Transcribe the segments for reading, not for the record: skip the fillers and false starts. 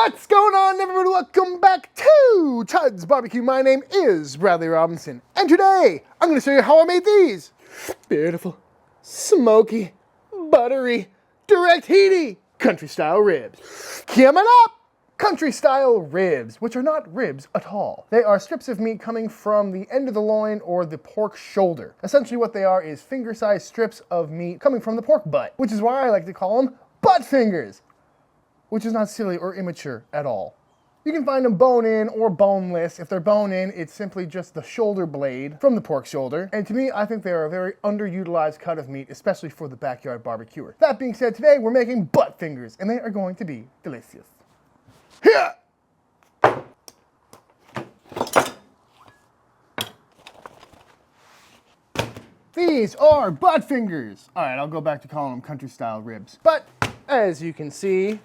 What's going on, everybody? Welcome back to Chuds BBQ. My name is Bradley Robinson, and today I'm going to show you how I made these beautiful, smoky, buttery, direct heaty country style ribs. Coming up, country style ribs, which are not ribs at all. They are strips of meat coming from the end of the loin or the pork shoulder. Essentially what they are is finger-sized strips of meat coming from the pork butt, which is why I like to call them butt fingers, which is not silly or immature at all. You can find them bone-in or boneless. If they're bone-in, it's simply just the shoulder blade from the pork shoulder. And to me, I think they are a very underutilized cut of meat, especially for the backyard barbecuer. That being said, today we're making butt fingers, and they are going to be delicious. Here! These are butt fingers. All right, I'll go back to calling them country style ribs. But as you can see,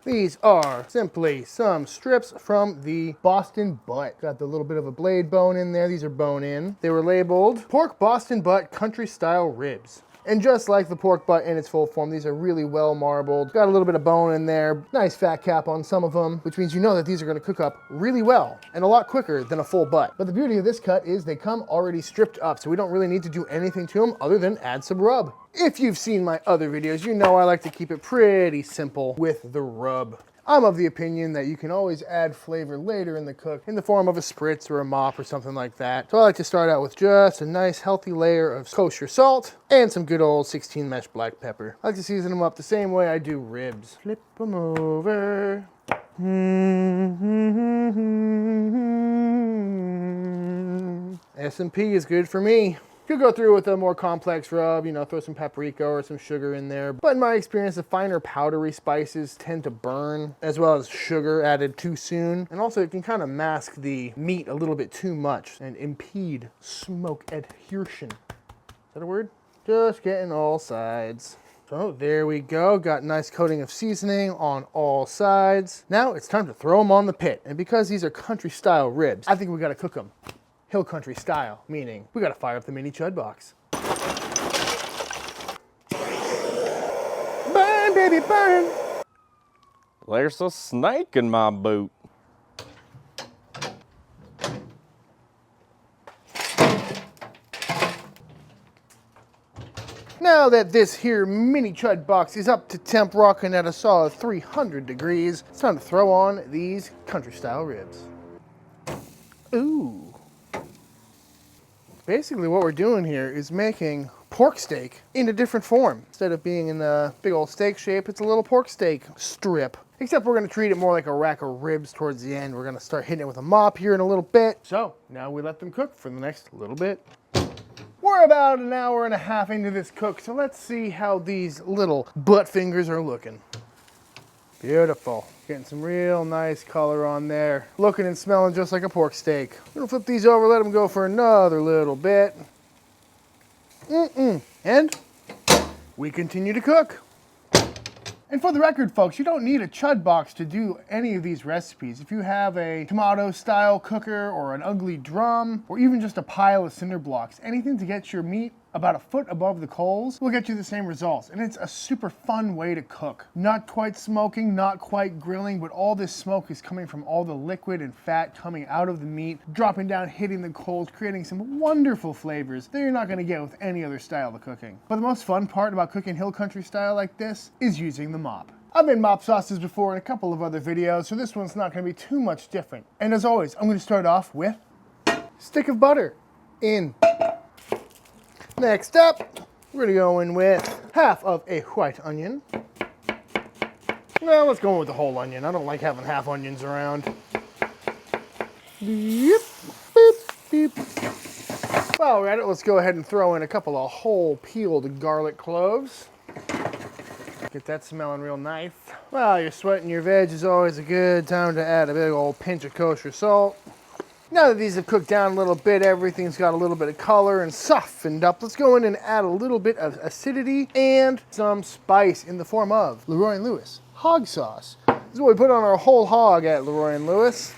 these are simply some strips from the Boston butt. Got the little bit of a blade bone in there. These are bone in. They were labeled pork Boston butt country style ribs. And just like the pork butt in its full form, these are really well marbled. Got a little bit of bone in there. Nice fat cap on some of them, which means you know that these are gonna cook up really well and a lot quicker than a full butt. But the beauty of this cut is they come already stripped up, so we don't really need to do anything to them other than add some rub. If you've seen my other videos, you know I like to keep it pretty simple with the rub. I'm of the opinion that you can always add flavor later in the cook in the form of a spritz or a mop or something like that. So I like to start out with just a nice healthy layer of kosher salt and some good old 16 mesh black pepper. I like to season them up the same way I do ribs. Flip them over. S&P is good for me. Could go through with a more complex rub, you know, throw some paprika or some sugar in there. But in my experience, the finer powdery spices tend to burn, as well as sugar added too soon. And also it can kind of mask the meat a little bit too much and impede smoke adhesion. Is that a word? Just getting all sides. So there we go, got a nice coating of seasoning on all sides. Now it's time to throw them on the pit. And because these are country style ribs, I think we gotta cook them hill country style, meaning we gotta fire up the mini chud box. Burn, baby, burn. There's a snake in my boot. Now that this here mini chud box is up to temp, rocking at a solid 300 degrees, it's time to throw on these country style ribs. Ooh. Basically what we're doing here is making pork steak in a different form. Instead of being in a big old steak shape, it's a little pork steak strip. Except we're gonna treat it more like a rack of ribs towards the end. We're gonna start hitting it with a mop here in a little bit. So now we let them cook for the next little bit. We're about an hour and a half into this cook, so let's see how these little butt fingers are looking. Beautiful. Getting some real nice color on there. Looking and smelling just like a pork steak. I'm gonna flip these over, let them go for another little bit. And we continue to cook. And for the record, folks, you don't need a chud box to do any of these recipes. If you have a tomato style cooker or an ugly drum, or even just a pile of cinder blocks, anything to get your meat about a foot above the coals will get you the same results. And it's a super fun way to cook. Not quite smoking, not quite grilling, but all this smoke is coming from all the liquid and fat coming out of the meat, dropping down, hitting the coals, creating some wonderful flavors that you're not gonna get with any other style of cooking. But the most fun part about cooking hill country style like this is using the mop. I've made mop sauces before in a couple of other videos, so this one's not gonna be too much different. And as always, I'm gonna start off with a stick of butter in. Next up, we're gonna go in with half of a white onion. Well, let's go in with the whole onion. I don't like having half onions around. Yep, beep, beep. While we're at it, let's go ahead and throw in a couple of whole peeled garlic cloves. Get that smelling real nice. While you're sweating your veg, is always a good time to add a big old pinch of kosher salt. Now that these have cooked down a little bit, everything's got a little bit of color and softened up, let's go in and add a little bit of acidity and some spice in the form of Leroy & Lewis hog sauce. This is what we put on our whole hog at Leroy & Lewis.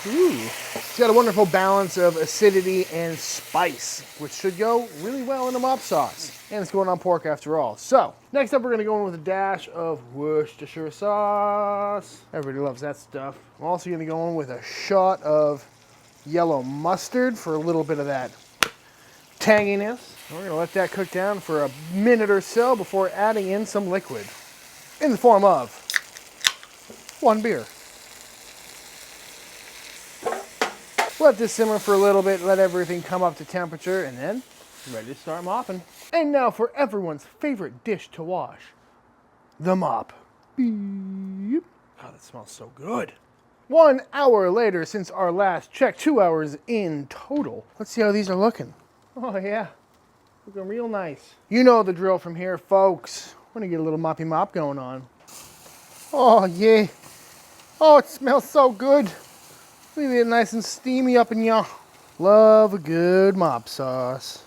Ooh. It's got a wonderful balance of acidity and spice, which should go really well in a mop sauce. And it's going on pork after all. So, next up we're gonna go in with a dash of Worcestershire sauce. Everybody loves that stuff. I'm also gonna go in with a shot of yellow mustard for a little bit of that tanginess. We're gonna let that cook down for a minute or so before adding in some liquid in the form of 1 beer. Let this simmer for a little bit, let everything come up to temperature, and then ready to start mopping. And now for everyone's favorite dish to wash, the mop. Beep. Oh, that smells so good. 1 hour later since our last check, 2 hours in total. Let's see how these are looking. Oh yeah, looking real nice. You know the drill from here, folks. We're gonna get a little moppy mop going on. Oh yeah. Oh, it smells so good. Leave it nice and steamy up in ya. Love a good mop sauce.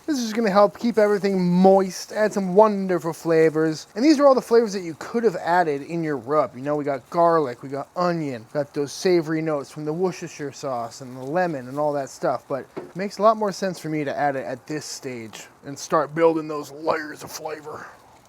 This is going to help keep everything moist, add some wonderful flavors. And these are all the flavors that you could have added in your rub. You know, we got garlic, we got onion, got those savory notes from the Worcestershire sauce and the lemon and all that stuff. But it makes a lot more sense for me to add it at this stage and start building those layers of flavor.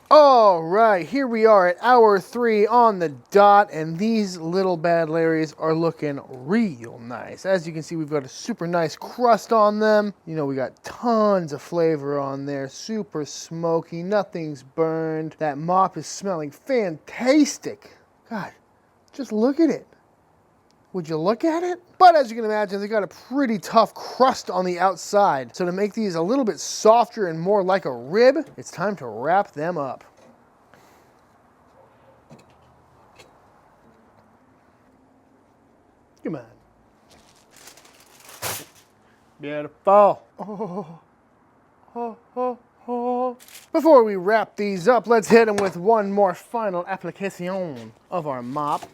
All right, here we are at hour 3 on the dot, and these little bad Larrys are looking real nice. As you can see, we've got a super nice crust on them. You know, we got tons of flavor on there, super smoky, nothing's burned. That mop is smelling fantastic. God, just look at it. Would you look at it? But as you can imagine, they got a pretty tough crust on the outside. So to make these a little bit softer and more like a rib, it's time to wrap them up. Come on. Beautiful. Oh, oh, oh, oh. Before we wrap these up, let's hit them with one more final application of our mop.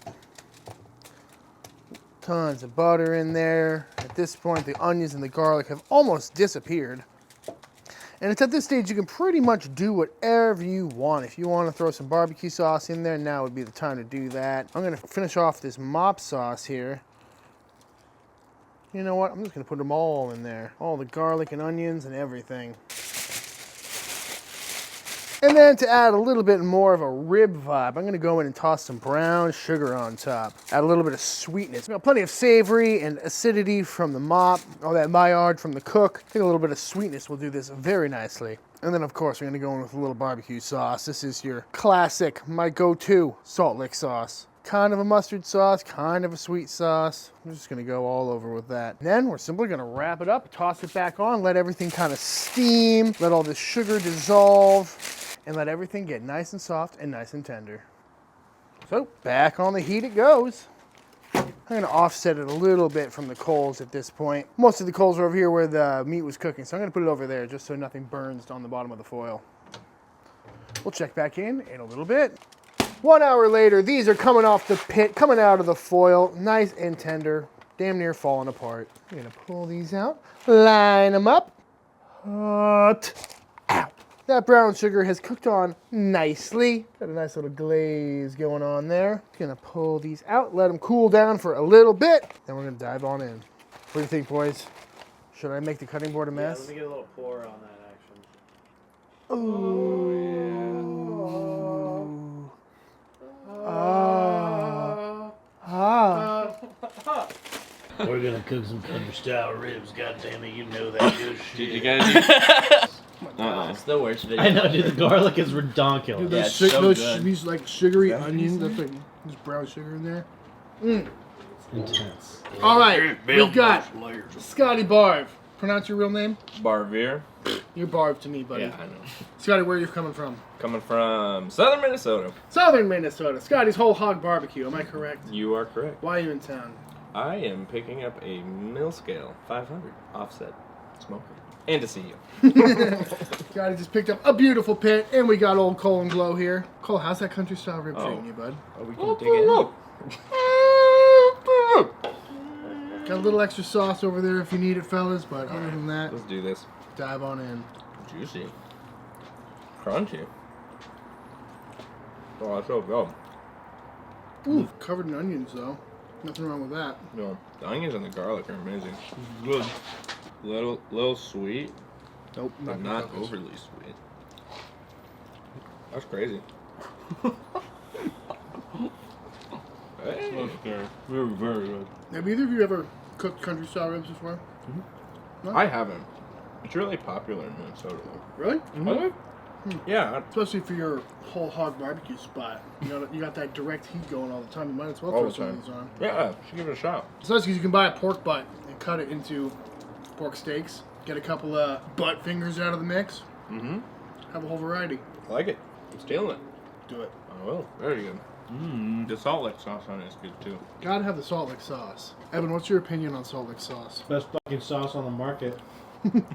Tons of butter in there. At this point, the onions and the garlic have almost disappeared. And it's at this stage you can pretty much do whatever you want. If you want to throw some barbecue sauce in there, now would be the time to do that. I'm going to finish off this mop sauce here. You know what? I'm just going to put them all in there. All the garlic and onions and everything. And then to add a little bit more of a rib vibe, I'm gonna go in and toss some brown sugar on top. Add a little bit of sweetness. We got plenty of savory and acidity from the mop, all that Maillard from the cook. I think a little bit of sweetness will do this very nicely. And then of course we're gonna go in with a little barbecue sauce. This is your classic, my go-to salt lick sauce. Kind of a mustard sauce, kind of a sweet sauce. I'm just gonna go all over with that. And then we're simply gonna wrap it up, toss it back on, let everything kind of steam, let all the sugar dissolve, and let everything get nice and soft and nice and tender. So back on the heat it goes. I'm gonna offset it a little bit from the coals at this point. Most of the coals are over here where the meat was cooking, so I'm gonna put it over there just so nothing burns on the bottom of the foil. We'll check back in a little bit. 1 hour later, these are coming off the pit, coming out of the foil, nice and tender, damn near falling apart. I'm gonna pull these out, line them up. Hot. Ow. That brown sugar has cooked on nicely. Got a nice little glaze going on there. Gonna pull these out, let them cool down for a little bit, then we're gonna dive on in. What do you think, boys? Should I make the cutting board a mess? Yeah, let me get a little pour on that action. Ooh. We're gonna cook some country style ribs. God damn it, you know that good shit. You gotta do. It's the worst video. I know, dude. The garlic is redonkulous. Dude, Yeah, it's so good. these like sugary onions. That's like there's brown sugar in there. Intense. All right, we've got Scotty Barv. Pronounce your real name. Barvier. You're Barv to me, buddy. Yeah, I know. Scotty, where are you coming from? Coming from southern Minnesota. Southern Minnesota. Scotty's Whole Hog Barbecue. Am I correct? You are correct. Why are you in town? I am picking up a mill scale 500 offset smoker. And to see you. Scotty just picked up a beautiful pit, and we got old Cole and Glow here. Cole, how's that country style rib treating you, bud? Oh, we can dig in. Got a little extra sauce over there if you need it, fellas, but other than that, Let's do this. dive on in. Juicy. Crunchy. Oh, that's so good. Ooh, covered in onions though. Nothing wrong with that. No, the onions and the garlic are amazing. Good. Little sweet, Nope, but not overly sweet. That's crazy. Hey. That's good. Very, very good. Have either of you ever cooked country style ribs before? No? I haven't. It's really popular in Minnesota though. Really? Really? Yeah. Especially for your whole hog barbecue spot. You got that direct heat going all the time. You might as well All throw the some of time. these on. Yeah, should give it a shot. It's nice because you can buy a pork butt and cut it into pork steaks. Get a couple of butt fingers out of the mix. Mm-hmm. Have a whole variety. I like it. I'm stealing it. Do it. I will. Very good. The salt lick sauce on it is good too. Gotta have the salt lick sauce. Evan, what's your opinion on salt lick sauce? Best fucking sauce on the market.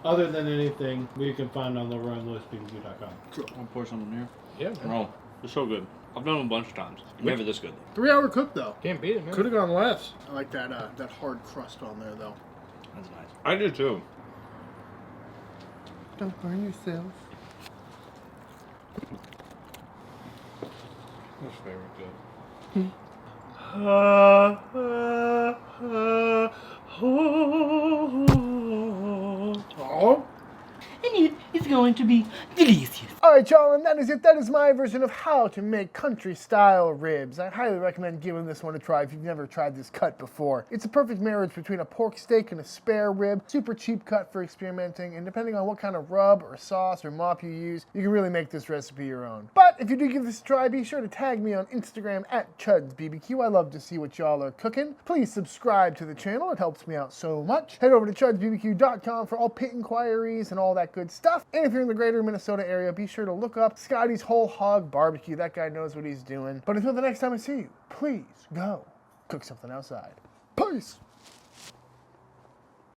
Other than anything we can find on LeroyLewis.BBQ.com. Cool. I'll pour some in here. Yeah. Oh, it's so good. I've done them a bunch of times. Never this good. 3-hour cook though. Can't beat it, man. Could have gone less. I like that that hard crust on there though. That's nice. I do too. Don't burn yourself. That's very good. Oh. And it is going to be delicious. Alright y'all, and that is it. That is my version of how to make country style ribs. I highly recommend giving this one a try if you've never tried this cut before. It's a perfect marriage between a pork steak and a spare rib. Super cheap cut for experimenting, and depending on what kind of rub or sauce or mop you use, you can really make this recipe your own. But if you do give this a try, be sure to tag me on Instagram at ChudsBBQ. I love to see what y'all are cooking. Please subscribe to the channel. It helps me out so much. Head over to ChudsBBQ.com for all pit inquiries and all that good stuff. And if you're in the greater Minnesota area, be sure to look up Scotty's Whole Hog Barbecue. That guy knows what he's doing. But until the next time I see you, please go cook something outside. Peace!